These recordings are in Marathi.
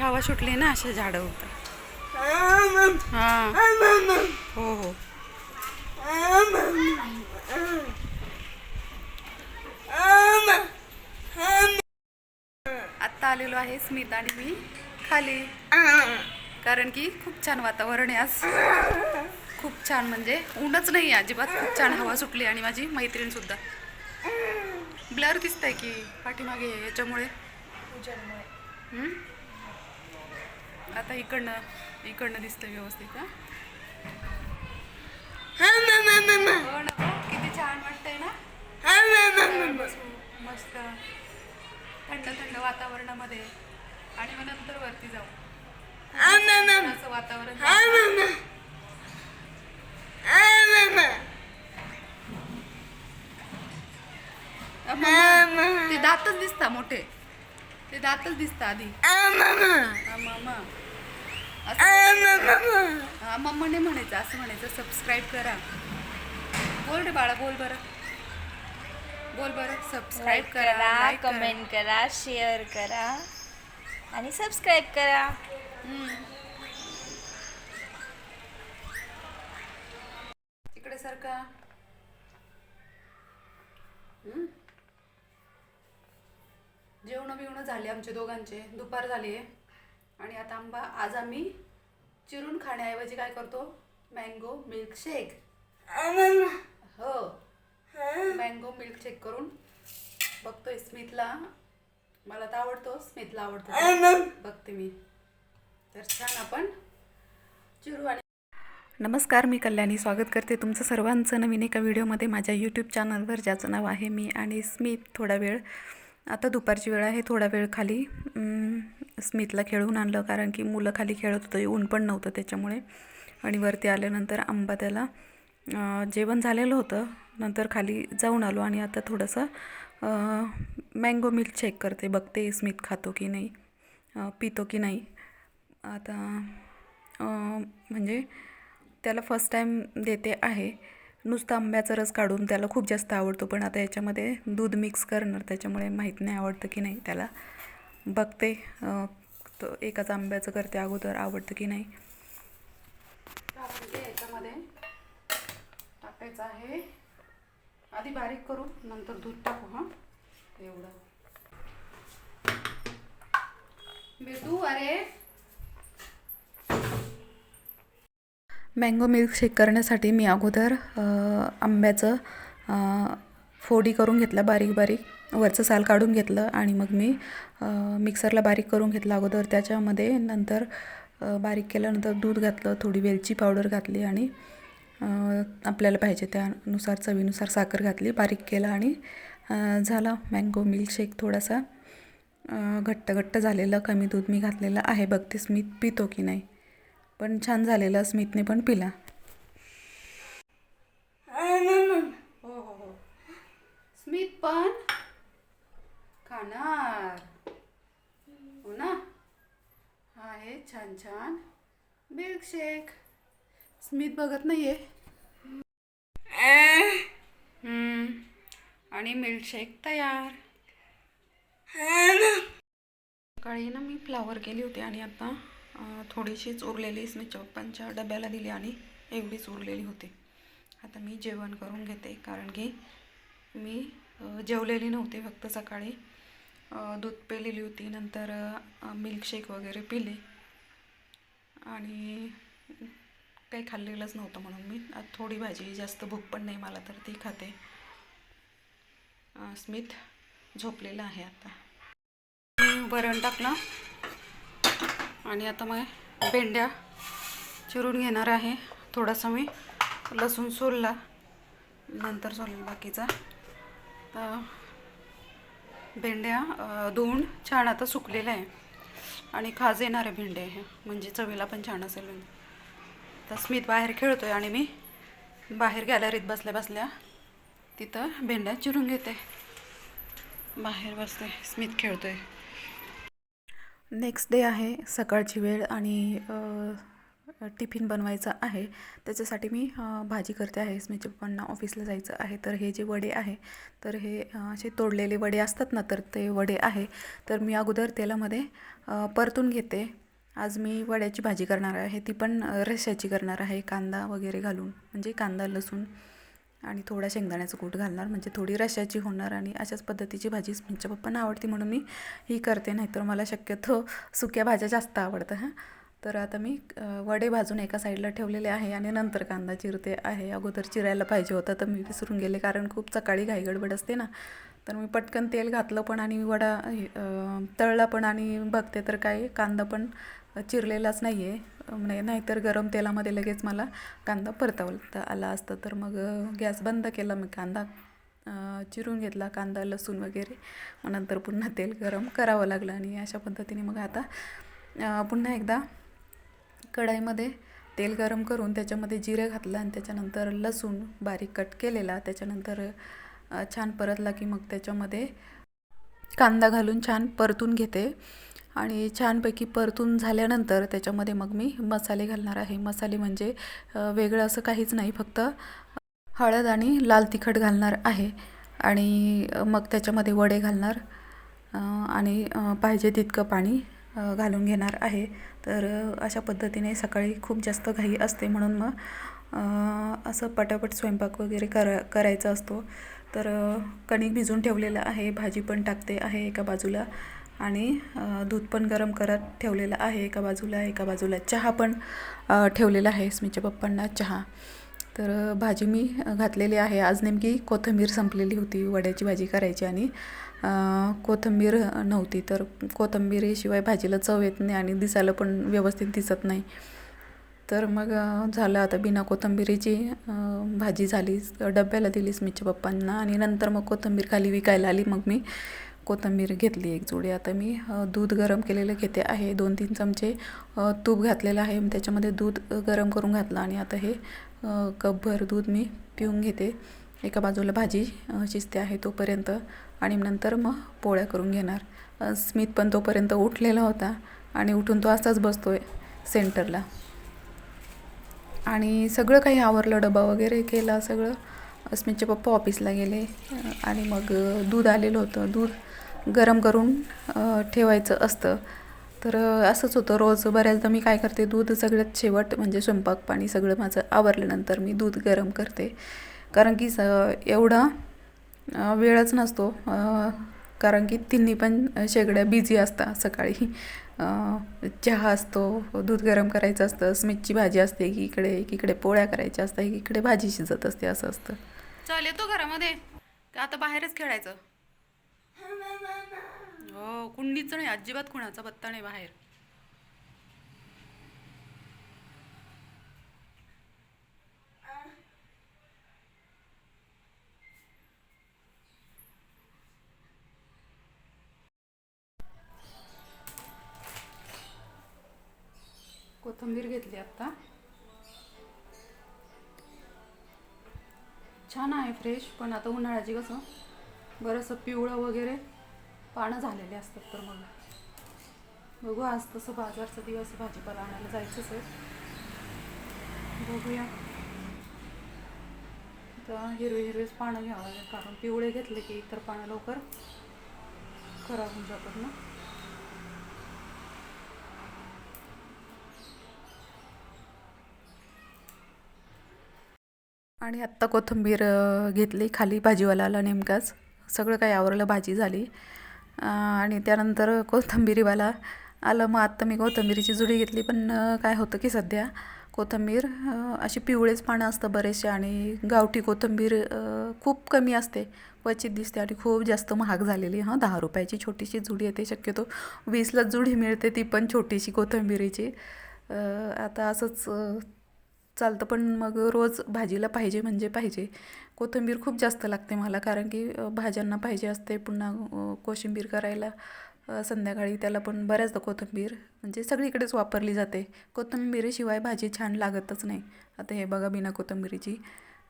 हवा सुटली ना असे झाडं होतं. हां हो हो. आत्ता आलेलो आहे स्मित आणि मी खाली, कारण की खूप छान वातावरण आहे आज. खूप छान म्हणजे ऊनच नाही अजिबात, खूप छान हवा सुटली. आणि माझी मैत्रीण सुद्धा ब्लर दिसतंय की पाठीमागे याच्यामुळे. आता इकडनं दिसतंय व्यवस्थित. हो ना, किती छान वाटतंय ना. बसू मस्त थंड थंड वातावरणामध्ये आणि मग नंतर वरती जाऊ. असं वातावरण ते दातच दिसता मोठे, ते दातच दिसता आधी. मामा हा मम्मा नाही म्हणायचं, असं म्हणायचं सबस्क्राईब करा. बोल रे बाळा, बोल बरं, बोल बरं. सबस्क्राईब करा, लाईक कमेंट करा, शेअर करा आणि सबस्क्राईब करा. तिकडे सारखा. जेवण बिवणं झाले आमचे दोघांचे, दुपार झाली आहे. आणि आता आंबा आज आम्ही चिरून खाण्याऐवजी काय करतो, मँगो मिल्कशेक. हो, मँगो मिल्कशेक करून बघतोय. स्मितला, मला तर आवडतो, स्मितला आवडतो, बघते मी. तर छान आपण चिरू. आणि नमस्कार, मी कल्याणी स्वागत करते तुमचं सर्वांचं नवीन एका व्हिडिओमध्ये माझ्या यूट्यूब चॅनलवर, ज्याचं नाव आहे मी आणि स्मित. थोडा वेळ, आता दुपारची वेळ आहे, थोडा वेळ खाली स्मितला खेळून आणलं, कारण की मुलं खाली खेळत होतं, ऊन पण नव्हतं त्याच्यामुळे. आणि वरती आल्यानंतर आंबा त्याला जेवण झालेलं होतं, नंतर खाली जाऊन आलो. आणि आता थोडंसं मँगो मिल्कशेक करते, बघते स्मित खातो की नाही, पितो की नाही. आता म्हणजे त्याला फर्स्ट टाईम देते आहे. नुसतं आंब्याचा रस काढून त्याला खूप जास्त आवडतो, पण आता याच्यामध्ये दूध मिक्स करणार, त्याच्यामुळे माहीत नाही आवडतं की नाही त्याला. बघते, तो एकाच आंब्याचं करते अगोदर, आवडतं की नाही. याच्यामध्ये टाकायचं आहे, आधी बारीक करू नंतर दूध टाकू. हां, एवढं बेदू. अरे, मँगो मिल्कशेक करण्यासाठी मी अगोदर आंब्याचं फोडी करून घेतलं, बारीक बारीक, वरचं साल काढून घेतलं. आणि मग मी मिक्सरला बारीक करून घेतलं अगोदर. त्याच्यामध्ये नंतर बारीक केल्यानंतर दूध घातलं, थोडी वेलची पावडर घातली आणि आपल्याला पाहिजे त्यानुसार चवीनुसार साखर घातली, बारीक केलं आणि झाला मँगो मिल्कशेक. थोडासा घट्ट घट्ट झालेलं, कमी दूध मी घातलेलं आहे. बघते स्मित पितो की नाही, पण छान झालेला, स्मितने पण पिला. हो हो हो, स्मित पण खाणार हो ना. हा आहे छान छान मिल्कशेक. स्मित बघत नाहीये. आणि मिल्कशेक तयार. सकाळी ना मी फ्लावर केली होती आणि आता थोडीशीच उरलेली स्मितच्या पप्पांच्या डब्याला दिली आणि एवढीच उरलेली होती. आता मी जेवण करून घेते, कारण की मी जेवलेली नव्हते, फक्त सकाळी दूध पेलेली होती, नंतर मिल्कशेक वगैरे पिले आणि काही खाल्लेलंच नव्हतं, म्हणून मी थोडी भाजी, जास्त भूक पण नाही मला, तर ती खाते. स्मित झोपलेला आहे आता. वरण टाकलं आणि आता मग भेंड्या चिरून घेणार आहे. थोडासा मी लसूण सोलला, नंतर सोलेल बाकीचा. तर भेंड्या धुवून छान आता सुकलेल्या आहे आणि खाज येणारे भेंडे आहे, म्हणजे चवीला पण छान असेल. तर स्मित बाहेर खेळतोय आणि मी बाहेर गॅलरीत बसल्या बसल्या तिथं भेंड्या चिरून घेते. बाहेर बसते, स्मित खेळतोय. नेक्स्ट डे आहे, सकाळची वेळ आणि टिफिन बनवायचा आहे. त्याच्यासाठी मी भाजी करते आहे. स्मितच्या पप्पांना ऑफिसला जायचं आहे. तर हे जे वडे आहे तर हे असे तोडलेले वडे असतात ना, तर ते वडे आहे. तर मी अगोदर तेलामध्ये परतून घेते. आज मी वड्याची भाजी करणार आहे, ती पण रश्श्याची करणार आहे. कांदा वगैरे घालून, म्हणजे कांदा लसूण आणि थोडा शेंगदाण्याचं कूट घालणार, म्हणजे थोडी रश्श्याची होणार. आणि अशाच पद्धतीची भाजी स्मितच्या पप्पांना आवडते म्हणून मी ही करते. नाहीतर मला शक्यतो सुक्या भाज्या जास्त आवडतं हां. तर आता मी वडे भाजून एका साईडला ठेवलेले आहे आणि नंतर कांदा चिरते आहे. अगोदर चिरायला पाहिजे होता तर मी विसरून गेले, कारण खूप सकाळी घाईगडबड असते ना. तर मी पटकन तेल घातलं पण आणि वडा तळला पण, आणि बघते तर काय कांदा पण चिरलेलाच नाही आहे. नाहीतर गरम तेलामध्ये लगेच मला कांदा परतवता आला असतं. तर मग गॅस बंद केला, मी कांदा चिरून घेतला, कांदा लसूण वगैरे. मग नंतर पुन्हा तेल गरम करावं लागलं आणि अशा पद्धतीने मग आता पुन्हा एकदा कढाईमध्ये तेल गरम करून त्याच्यामध्ये जिरे घातलं आणि त्याच्यानंतर लसूण बारीक कट केलेला, त्याच्यानंतर छान परतला की मग त्याच्यामध्ये कांदा घालून छान परतून घेते. आणि छानपैकी परतून झाल्यानंतर त्याच्यामध्ये मग मी मसाले घालणार आहे. मसाले म्हणजे वेगळं असं काहीच नाही, फक्त हळद आणि लाल तिखट घालणार आहे. आणि मग त्याच्यामध्ये वडे घालणार आणि पाहिजे तितकं पाणी घालून घेणार आहे. तर अशा पद्धतीने सकाळी खूप जास्त घाई असते म्हणून मग असं पटापट स्वयंपाक वगैरे करायचा असतो. तर कणिक भिजून ठेवलेलं आहे, भाजी पण टाकते आहे एका बाजूला, आणि दूध पण गरम करत ठेवलेलं आहे एका बाजूला चहा पण ठेवलेला आहे स्मितच्या पप्पांना चहा. तर भाजी मी घातलेली आहे. आज नेमकी कोथिंबीर संपलेली होती, वड्याची भाजी करायची आणि कोथिंबीर नव्हती. तर कोथिंबीरीशिवाय भाजीला चव येत नाही आणि दिसायला पण व्यवस्थित दिसत नाही. तर मग झालं आता बिना कोथिंबीरीची भाजी झाली. डब्याला दिली स्मितच्या पप्पांना आणि नंतर मग कोथिंबीर खाली विकायला आली, मग मी कोथिंबीर घेतली एक जोडी. आता मी दूध गरम केलेलं घेते आहे. 2-3 चमचे तूप घातलेलं आहे, त्याच्यामध्ये दूध गरम करून घातलं आणि आता हे कपभर दूध मी पिऊन घेते. एका बाजूला भाजी शिजते आहे तोपर्यंत, आणि नंतर मग पोळ्या करून घेणार. स्मित पण तोपर्यंत उठलेला होता आणि उठून तो असाच बसतोय सेंटरला. आणि सगळं काही आवरलं, डबा वगैरे केला सगळं. स्मितचे पप्पा ऑफिसला गेले आणि मग दूध आलेलं होतं. दूध गरम करून ठेवायचं असतं. तर असंच होतं रोज. बऱ्याचदा मी काय करते, दूध सगळ्यात शेवट, म्हणजे स्वयंपाक पाणी सगळं माझं आवरल्यानंतर मी दूध गरम करते. कारण की एवढा वेळच नसतो, कारण की तिन्ही पण शेगड्या बिझी असतात. सकाळी चहा असतो, दूध गरम करायचं असतं, स्मितची भाजी असते एकीकडे पोळ्या करायच्या असतात, एकीकडे भाजी शिजत असते, असं असतं. चल येतो घरामध्ये, आता बाहेरच खेळायचं. हो, कुंडीचं नाही, अजिबात कुणाचा पत्ता नाही बाहेर. कोथिंबीर घेतली आता, छान आहे फ्रेश. पण आता उन्हाळ्याची कसं बरंचसं पिवळं वगैरे पानं झालेले असतात. तर मग बघू, आज तसं बाजारचा दिवस, भाजीपाला आणायला जायचंच आहे. बघूया, तर हिरवेच पानं घ्यावं लागेल, कारण पिवळे घेतले की इतर पानं लवकर खराब होऊन जातात ना. आणि आत्ता कोथिंबीर घेतली, खाली भाजीवाला आला नेमकाच. सगळं काही आवरलं, भाजी झाली आणि त्यानंतर कोथिंबीरीवाला आलं. मग आत्ता मी कोथिंबीरीची जुडी घेतली. पण काय होतं की सध्या कोथिंबीर अशी पिवळेच पानं असतं बरेचसे, आणि गावठी कोथिंबीर खूप कमी असते, क्वचित दिसते, आणि खूप जास्त महाग झालेली. 10 रुपयाची छोटीशी जुडी येते, शक्यतो 20लाच जुडी मिळते, ती पण छोटीशी कोथिंबीरीची. आता असंच चालतं. पण मग रोज भाजीला पाहिजे म्हणजे पाहिजे कोथिंबीर, खूप जास्त लागते मला, कारण की भाज्यांना पाहिजे असते. पुन्हा कोशिंबीर करायला संध्याकाळी त्याला पण बऱ्याचदा कोथिंबीर म्हणजे सगळीकडेच वापरली जाते. कोथिंबीरीशिवाय भाजी छान लागतच नाही. आता हे बघा, बिना कोथिंबीरीची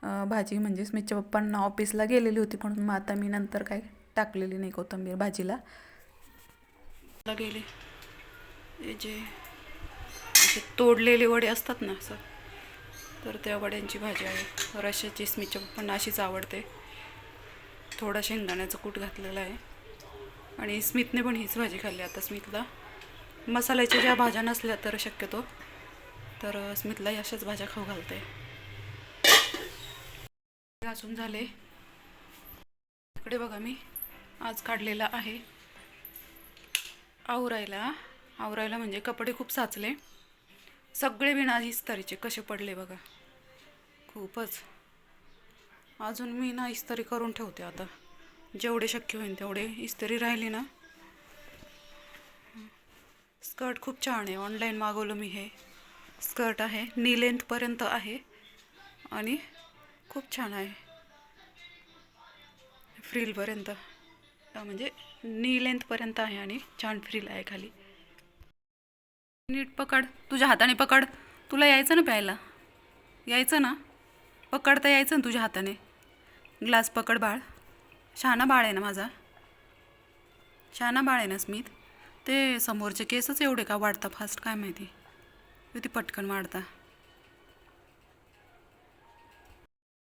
भाजी, म्हणजे स्मितच्या पप्पांना ऑफिसला गेलेली होती म्हणून मग आता मी नंतर काय टाकलेली नाही कोथिंबीर भाजीला. गेले जे असे तोडलेले वडे असतात ना असं, तर त्या वड्यांची भाजी आहे. रश्श्याची स्मितच्या पण अशीच आवडते. थोडा शेंगदाण्याचं कूट घातलेलं आहे आणि स्मितने पण हीच भाजी खाल्ली. आता स्मितला मसाल्याच्या ज्या भाज्या नसल्या तर शक्यतो तर स्मितला अशाच भाज्या खाऊ घालते. घासून झाले. इकडे बघा मी आज काढलेला आहे आवरायला म्हणजे कपडे खूप साचले सगळे बिना इस्त्रीचे कसे पडले बघा, खूपच. अजून मी ना इस्त्री करून ठेवते आता, जेवढे शक्य होईल तेवढे. इस्त्री राहिली ना. स्कर्ट खूप छान आहे, ऑनलाईन मागवलं मी. हे स्कर्ट आहे, नी लेंथपर्यंत आहे आणि खूप छान आहे. फ्रिलपर्यंत म्हणजे नी लेंथपर्यंत आहे आणि छान फ्रिल आहे खाली. नीट पकड, तुझ्या हाताने पकड. तुला यायचं ना प्यायला, यायचं ना, पकडता यायचं ना तुझ्या हाताने. ग्लास पकड बाळ. शहाणा बाळ आहे ना माझा, शहाणा बाळ आहे ना स्मित. ते समोरचे केसच एवढे का वाढता फास्ट काय माहिती, किती पटकन वाढता.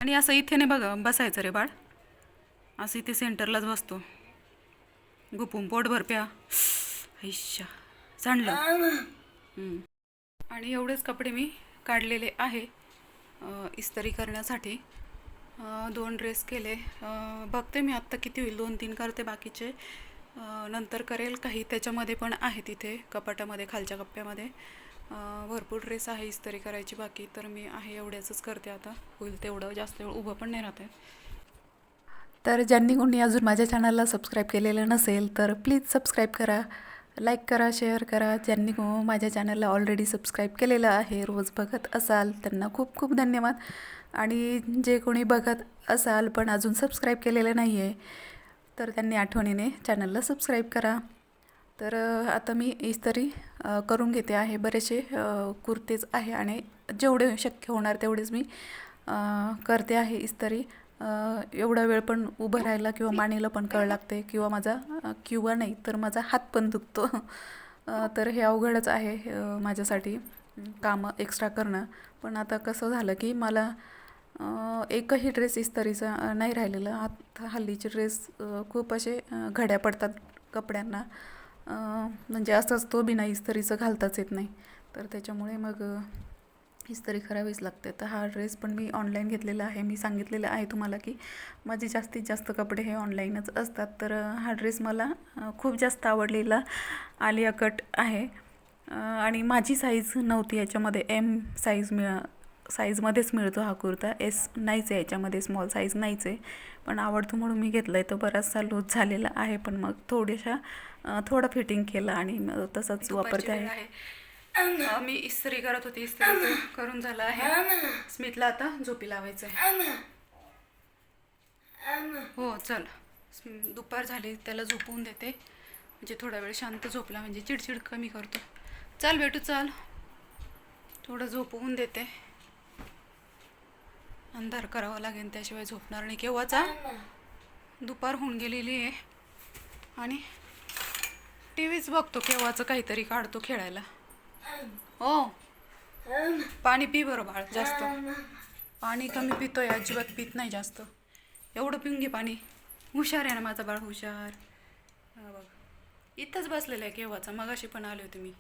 आणि असं इथे नाही बघा बसायचं रे बाळ, असं इथे सेंटरलाच बसतो. गुपून पोटभर प्या. हैशा सांडलं. आणि एवढेच कपडे मी काढलेले आहे इस्त्री करण्यासाठी. 2 ड्रेस केले. बघते मी आत्ता किती होईल, 2-3 करते, बाकीचे नंतर करेल. काही त्याच्यामध्ये पण आहे तिथे कपाटामध्ये, खालच्या कप्प्यामध्ये भरपूर ड्रेस आहे इस्त्री करायची बाकी. तर मी आहे एवढ्याच करते आता, होईल तेवढं. जास्त वेळ उभं पण नाही राहते. तर ज्यांनी कोणी अजून माझ्या चॅनलला सबस्क्राईब केलेलं नसेल तर प्लीज सबस्क्राईब करा, लाईक करा, शेअर करा. ज्यांनी माझ्या चॅनलला ऑलरेडी सबस्क्राईब केलेलं आहे, रोज बघत असाल, त्यांना खूप खूप धन्यवाद. आणि जे कोणी बघत असाल पण अजून सबस्क्राईब केलेलं नाही आहे तर त्यांनी आठवणीने चॅनलला सबस्क्राईब करा. तर आता मी इस्त्री करून घेते आहे. बरेचसे कुर्तेच आहे आणि जेवढे शक्य होणार तेवढेच मी करते आहे इस्त्री. एवढा वेळ पण उभं राहायला किंवा मानेला पण कळ लागते किंवा नाही तर माझा हात पण दुखतो. तर हे अवघडच आहे माझ्यासाठी कामं एक्स्ट्रा करणं. पण आता कसं झालं की मला एकही ड्रेस इस्त्रीचा नाही राहिलेला. आता हल्लीचे ड्रेस खूप असे घड्या पडतात कपड्यांना, म्हणजे असंच तो बिना इस्त्रीचं घालताच येत नाही. तर त्याच्यामुळे मग इस्त्री करावीच लागते. तर हा ड्रेस पण मी ऑनलाईन घेतलेला आहे. मी सांगितलेलं आहे तुम्हाला की माझे जास्तीत जास्त कपडे हे ऑनलाईनच असतात. तर हा ड्रेस मला खूप जास्त आवडलेला आलिया कट आहे आणि माझी साईज नव्हती याच्यामध्ये. एम साईजमध्येच मिळतो हा कुर्ता, एस नाहीच आहे याच्यामध्ये, स्मॉल साईज नाहीच आहे. पण आवडतो म्हणून मी घेतला आहे. तो बराचसा लूज झालेला आहे पण मग थोडं फिटिंग केलं आणि तसंच वापरते आहे. मी इस्त्री करत होती, इस्त्री करून झालं आहे. स्मितला आता झोपी लावायचं आहे. हो चल, दुपार झाली, त्याला झोपवून देते म्हणजे थोडा वेळ शांत झोपला म्हणजे चिडचिड कमी करतो. चल बेटू चल, थोडं झोपवून देते. अंधार करावं लागेल त्याशिवाय झोपणार नाही. केव्हाचा दुपार होऊन गेलेली आहे आणि टी व्हीच बघतो. केव्हाचं काहीतरी काढतो खेळायला. हो पाणी पी बरं बाळ, जास्त पाणी कमी पितोय, अजिबात पित नाही जास्त. एवढं पिऊन घे पाणी. हुशार आहे ना माझा बाळ, हुशार. हा बघ इथंच बसलेलं आहे केव्हाचा, मगाशी पण आले होते मी.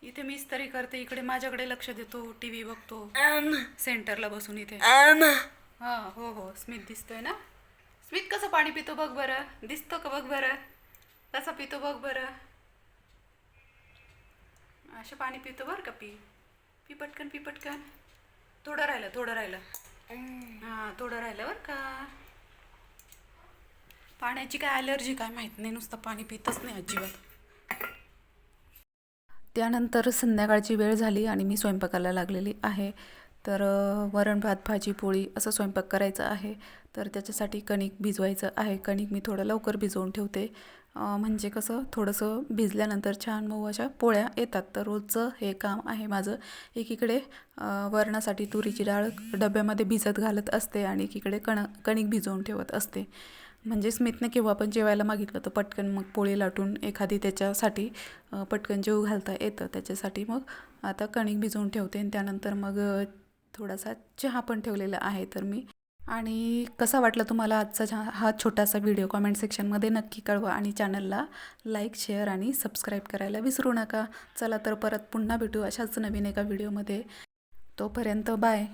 इथे मी इस्त्री करते, इकडे माझ्याकडे लक्ष देतो, टी व्ही बघतो सेंटरला बसून इथे. हां हो स्मित दिसतोय ना. स्मित कसं पाणी पितो बघ बरं, दिसतो का बघ बरं, कसं पितो बघ बरं. असं पाणी पितो बरं का. पी पटकन, पी पटकन. थोडं राहिलं हां थोडं राहिलं बरं का. पाण्याची काय ॲलर्जी काय माहीत नाही, नुसतं पाणी पितच नाही अजिबात. त्यानंतर संध्याकाळची वेळ झाली आणि मी स्वयंपाकाला लागलेली आहे. तर वरण भात भाजी पोळी असं स्वयंपाक करायचं आहे. तर त्याच्यासाठी कणिक भिजवायचं आहे. कणिक मी थोडं लवकर भिजवून ठेवते म्हणजे कसं थोडंसं भिजल्यानंतर छान मऊ अशा पोळ्या येतात. तर रोजचं हे काम आहे माझं. एकीकडे वरणासाठी तुरीची डाळ डब्यामध्ये भिजत घालत असते आणि एकीकडे कणिक भिजवून ठेवत असते. म्हणजे स्मितने केव्हा पण जेवायला मागितलं तर पटकन मग पोळी लाटून एखादी त्याच्यासाठी पटकन जेवू घालता येतं. त्याच्यासाठी मग आता कणिक भिजवून ठेवते आणि त्यानंतर मग थोडासा चहा पण ठेवलेला आहे तर मी. आणि कसा वाटला तुम्हाला आजचा हा छोटासा व्हिडिओ कॉमेंट सेक्शनमध्ये नक्की कळवा आणि चॅनलला लाईक शेअर आणि सबस्क्राईब करायला विसरू नका. चला तर परत पुन्हा भेटू अशाच नवीन एका व्हिडिओमध्ये. तोपर्यंत बाय.